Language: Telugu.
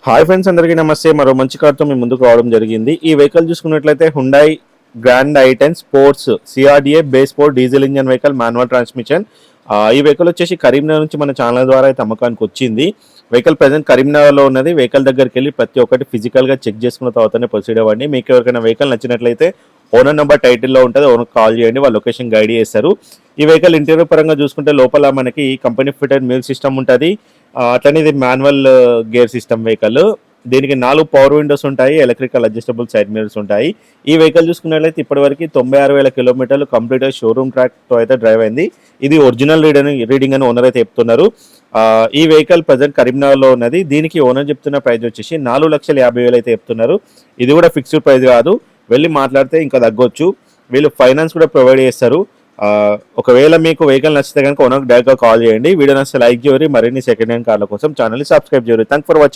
హాయ్ ఫ్రెండ్స్, అందరికీ నమస్తే. మరో మంచి కార్తో మీ ముందుకు రావడం జరిగింది. ఈ వెహికల్ చూసుకున్నట్లయితే Hyundai grand i10 sports CRDA base sport diesel engine vehicle, manual transmission. ఈ వెహికల్ వచ్చేసి కరీంనగర్ నుంచి మన ఛానల్ ద్వారా అయితే అమ్మకానికి వచ్చింది. వెహికల్ ప్రజెంట్ కరీంనగర్లో ఉన్నది. వెహికల్ దగ్గరికి వెళ్ళి ప్రతి ఒక్కటి ఫిజికల్గా చెక్ చేసుకున్న తర్వాతనే ప్రొసీడ్ అవ్వండి. మీకు ఎవరికైనా వెహికల్ నచ్చినట్లయితే ఓనర్ నెంబర్ టైటిల్లో ఉంటుంది, ఓనర్ కాల్ చేయండి, వాళ్ళు లొకేషన్ గైడ్ చేస్తారు. ఈ వెహికల్ ఇంటీరియర్ పరంగా చూసుకుంటే లోపల మనకి కంపెనీ ఫిటెడ్ మ్యూజిక్ సిస్టమ్ ఉంటుంది. అట్లనే ఇది మాన్యువల్ గేర్ సిస్టమ్ వెహికల్. దీనికి 4 పవర్ విండోస్ ఉంటాయి, ఎలక్ట్రికల్ అడ్జస్టబుల్ సైడ్ మిరర్స్ ఉంటాయి. ఈ వెహికల్ చూసుకున్నట్లయితే ఇప్పటివరకు 96,000 కిలోమీటర్లు కంప్లీట్గా షోరూమ్ ట్రాక్తో అయితే డ్రైవ్ అయింది. ఇది ఒరిజినల్ రీడింగ్ అని ఓనర్ అయితే చెప్తున్నారు. ఈ వెహికల్ ప్రజెంట్ కరీంనగర్లో ఉన్నది. దీనికి ఓనర్ చెప్తున్న ప్రైస్ వచ్చేసి 4,50,000 అయితే చెప్తున్నారు. ఇది కూడా ఫిక్స్డ్ ప్రైస్ కాదు, వెళ్ళి మాట్లాడితే ఇంకా తగ్గొచ్చు. వీళ్ళు ఫైనాన్స్ కూడా ప్రొవైడ్ చేస్తారు. ఒకవేళ మీకు వెహికల్ నచ్చితే కనుక ఓనర్ డైరెక్ట్గా కాల్ చేయండి. వీడియో నచ్చితే లైక్ చేయండి. మరిన్ని సెకండ్ హ్యాండ్ కార్ల కోసం ఛానల్ని సబ్స్క్రైబ్ చేయండి. Thank for watching.